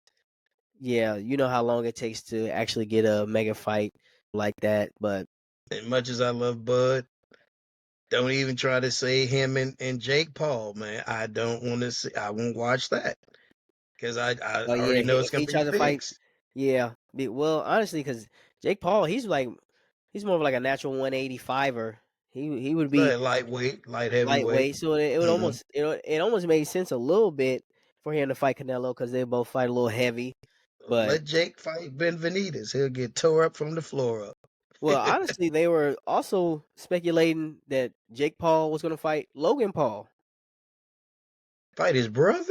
yeah, you know how long it takes to actually get a mega fight like that. But as much as I love Bud, don't even try to say him and Jake Paul, man. I don't want to see. I won't watch that because I already know it's gonna be fixed. Yeah, well, honestly, because Jake Paul, he's more of like a natural 185er. He would be light heavyweight. So it would almost it almost made sense a little bit for him to fight Canelo because they both fight a little heavy. But let Jake fight Benavidez. He'll get tore up from the floor up. Well, honestly, they were also speculating that Jake Paul was going to fight Logan Paul, Fight his brother?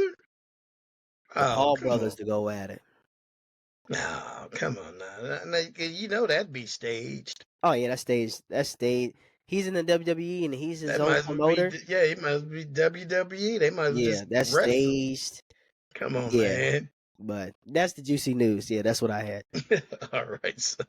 the Oh, Paul come brothers, on. to go at it. No, come on now. You know that'd be staged. Oh yeah, that's staged. That's staged. He's in the WWE and he's his That own might as well be, promoter. yeah, it must be WWE. They might as well Yeah, just that's arrest him. staged. Come on, Yeah, man. but that's the juicy news. Yeah, that's what I had. All right, son.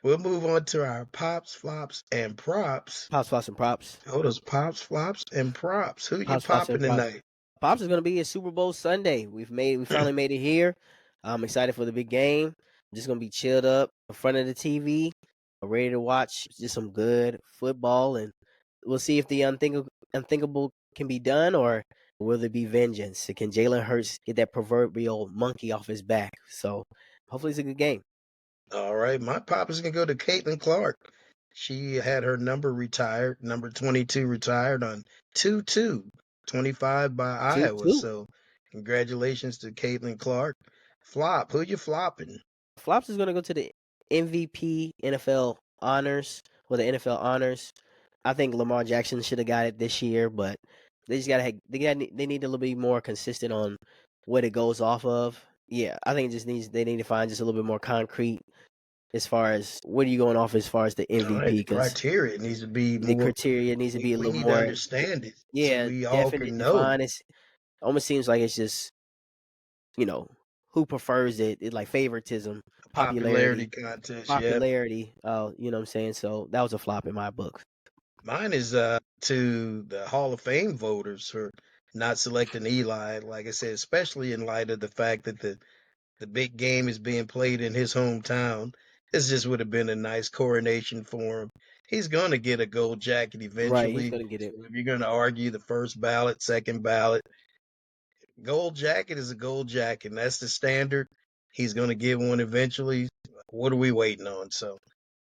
We'll move on to our pops, flops, and props. Pops, flops, and props. Oh, those pops, flops, and props. Who you Pops, flops, popping and props. tonight? Pops is going to be a Super Bowl Sunday. We finally made it here. I'm excited for the big game. I'm just going to be chilled up in front of the TV, ready to watch just some good football, and we'll see if the unthinkable can be done, or will there be vengeance? Can Jalen Hurts get that proverbial monkey off his back? So hopefully it's a good game. All right, my pop is gonna go to Caitlin Clark. She had her number retired, number 22 retired on 2/2/25 by 2-2. Iowa. So congratulations to Caitlin Clark. Flop, who you flopping? Flops is going to go to the MVP NFL honors, or the NFL honors. I think Lamar Jackson should have got it this year, but they just they need a little bit more consistent on what it goes off of. Yeah, I think they need to find just a little bit more concrete as far as what are you going off as far as the All right, MVP, the because criteria needs to be the more. criteria needs to be a We little need to more, understand it so yeah, we all definite, can know. defined. It's almost seems like it's just, you know, who prefers it like favoritism, Popularity popularity, contest, yep. popularity. You know what I'm saying? So that was a flop in my book. Mine is to the Hall of Fame voters for not selecting Eli. Like I said, especially in light of the fact that the big game is being played in his hometown. This just would have been a nice coronation for him. He's going to get a gold jacket Right, he's eventually. gonna get So it. if you're going to argue the first ballot, second ballot, gold jacket is a gold jacket. And that's the standard. He's going to get one eventually. What are we waiting on? So,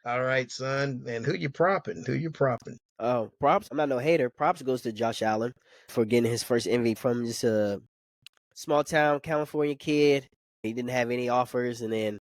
all right, son. And who you propping? Who you propping? Oh, props. I'm not no hater. Props goes to Josh Allen for getting his first MVP from just a small town California kid. He didn't have any offers, and then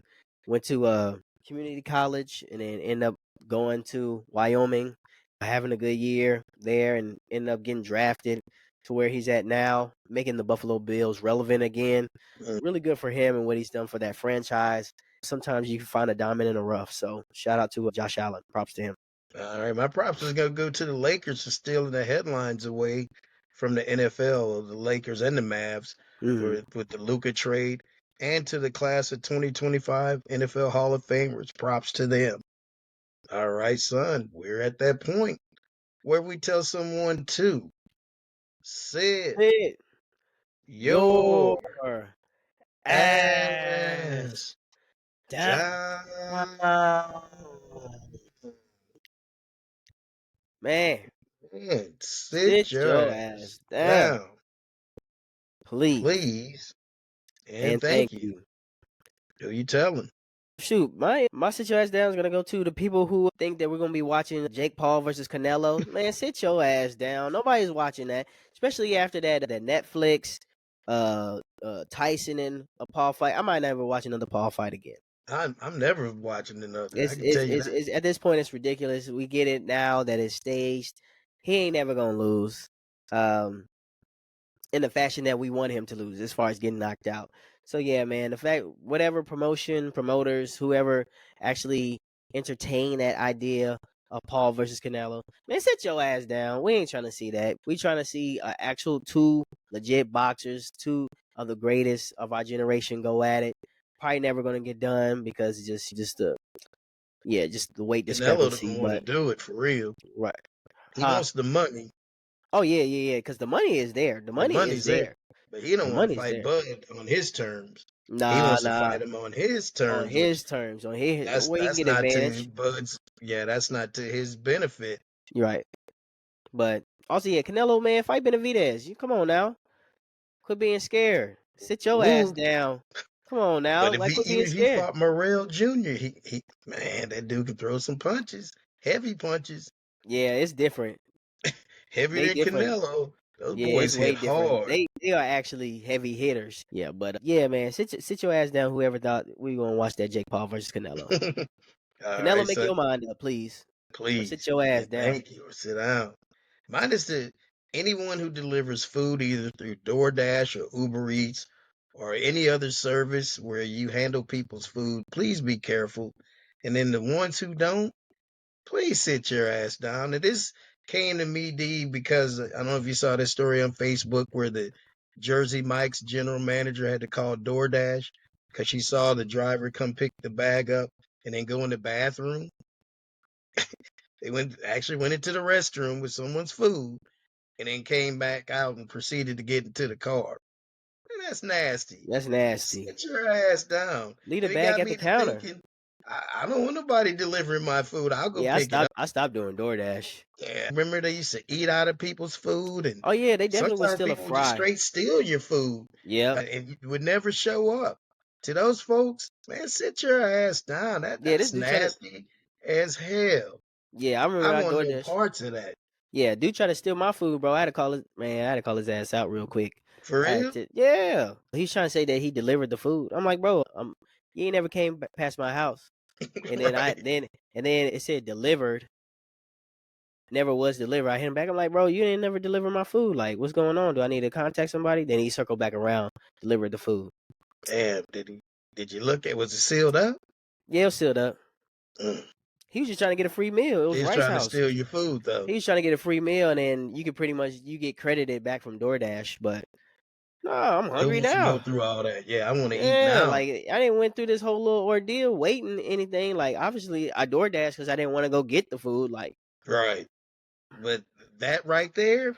went to a community college, and then ended up going to Wyoming, having a good year there, and ended up getting drafted to where he's at now, making the Buffalo Bills relevant again. Mm. Really good for him and what he's done for that franchise. Sometimes you can find a diamond in the rough. So shout out to Josh Allen. Props to him. All right, my props is going to go to the Lakers for stealing the headlines away from the NFL, the Lakers and the Mavs, Mhm. with the Luka trade, and to the class of 2025 NFL Hall of Famers. Props to them. All right, son, we're at that point where we tell someone to sit Sit your your ass ass down. down. Man, Man, sit sit your your ass ass down, down, please, please, and and thank thank you. you. Who you telling? Shoot, my sit your ass down is gonna go to the people who think that we're gonna be watching Jake Paul versus Canelo. Man, sit your ass down. Nobody's watching that, especially after that Netflix, Tyson and a Paul fight. I might never watch another Paul fight again. I'm never watching another. I It's can it's, tell you it's that. it's at this point it's ridiculous. We get it now that it's staged. He ain't never gonna lose. In the fashion that we want him to lose as far as getting knocked out. So yeah, man, the fact whatever promoters, whoever actually entertain that idea of Paul versus Canelo, man, sit your ass down. We ain't trying to see that. We trying to see actual two legit boxers, two of the greatest of our generation go at it. Probably never gonna get done because just the just the weight Canelo discrepancy. don't want to But do it for real. right, He huh? wants the money. Oh yeah. Because the money is there. The The money is money's there, there. but he The don't want to money's fight there. Bud on his terms. He Nah, wants to nah. fight him on his On terms, which his terms, on his where he can that's get not to advantage. Bud's. Yeah, that's not to his benefit. You're right. But also, yeah, Canelo, man, fight Benavidez. You come on now. Quit being scared. Sit your ass Ooh, down. Come on now. but if Like, he quit even being if he scared. fought Morrell Jr., he man, that dude can throw some punches, heavy punches, Yeah, it's different. heavier They than different. Canelo. Those Yeah, it's boys hit way different. hard. They are actually heavy hitters. Yeah, but yeah, man, sit your ass down. Whoever thought we were gonna watch that Jake Paul versus Canelo. All Canelo, right, make son. your mind up, please. Or sit Please. your Yeah, ass down. thank you. Or sit down. Mine is to anyone who delivers food either through DoorDash or Uber Eats or any other service where you handle people's food, please be careful. And then the ones who don't, please sit your ass down. And this came to me, D, because I don't know if you saw this story on Facebook where the Jersey Mike's general manager had to call DoorDash because she saw the driver come pick the bag up and then go in the bathroom. They went into the restroom with someone's food and then came back out and proceeded to get into the car. Man, that's nasty. That's Man, nasty. sit your ass down. Leave the And it bag got at the me to counter. thinking, I don't want nobody delivering my food. I'll go Yeah, pick it up. I stopped doing DoorDash. Yeah, remember they used to eat out of people's food, and Oh yeah, they definitely would sometimes steal a people would just fry. straight steal your food, Yep. and you would never show up. To those folks, man, sit your ass down. Yeah, this That's dude try to. nasty as hell. Yeah, I remember I I want no DoorDash. parts of that. Yeah, dude tried to steal my food, bro. I had to call his man. I had to call his ass out real quick. For I had real? to. Yeah, he's trying to say that he delivered the food. I'm like, bro, you ain't never came past my house. And then Right. and then it said delivered. Never was delivered. I hit him back. I'm like, bro, you ain't never deliver my food. Like, what's going on? Do I need to contact somebody? Then he circled back around, delivered the food. Damn, did you look at was it sealed up? Yeah, it was sealed up. Mm. He was just trying to get a free meal. It was He's Rice trying to House. steal your food though. He was trying to get a free meal, and then you could pretty much you get credited back from DoorDash. But no, I'm Who hungry wants to go now. through all that? Yeah, I want to eat Yeah, now. like I didn't went through this whole little ordeal waiting anything. Like obviously I DoorDash because I didn't want to go get the food. Like Right. But that right there,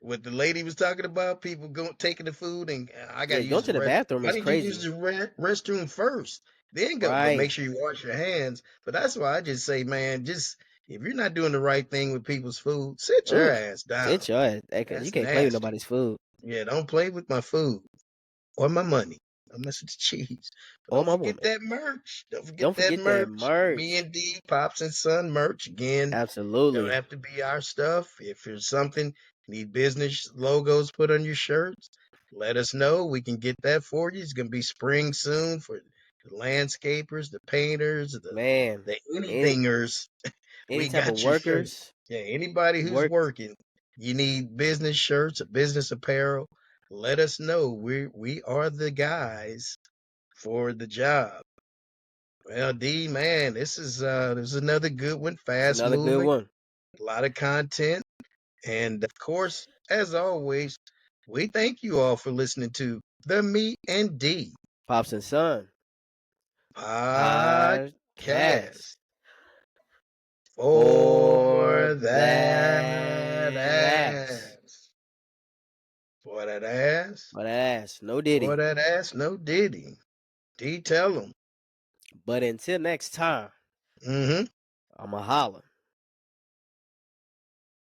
what the lady was talking about, people going taking the food, and I got yeah, to going use the to the rest. bathroom Why is didn't you use crazy. the restroom first? Then go, but Right. make sure you wash your hands. But that's why I just say, man, just if you're not doing the right thing with people's food, sit your ass down. Sit your ass. You That's can't play with nasty. nobody's food. Yeah, don't play with my food or my money. Don't mess with the cheese. But Or don't my forget woman. that merch. Don't forget Don't that forget that merch. Me merch. and D, Pops and Son merch. Again, don't Absolutely. have to be our stuff. If there's something, need business logos put on your shirts, let us know. We can get that for you. It's gonna be spring soon for the landscapers, the painters, Man. the Any anythingers. any We type of got your shirt. workers. Yeah, anybody who's Work working, you need business shirts, business apparel. Let us know. We are the guys for the job. Well, D man, this is another good one, it's fast another good moving, one. a lot of content, and of course, as always, we thank you all for listening to the Me and D Pops and Son. podcast Podcast. for For that that ass. ass. For that ass. For that ass. No For diddy. that ass, no diddy. D tell them. But until next time, Mm-hmm. I'ma holler.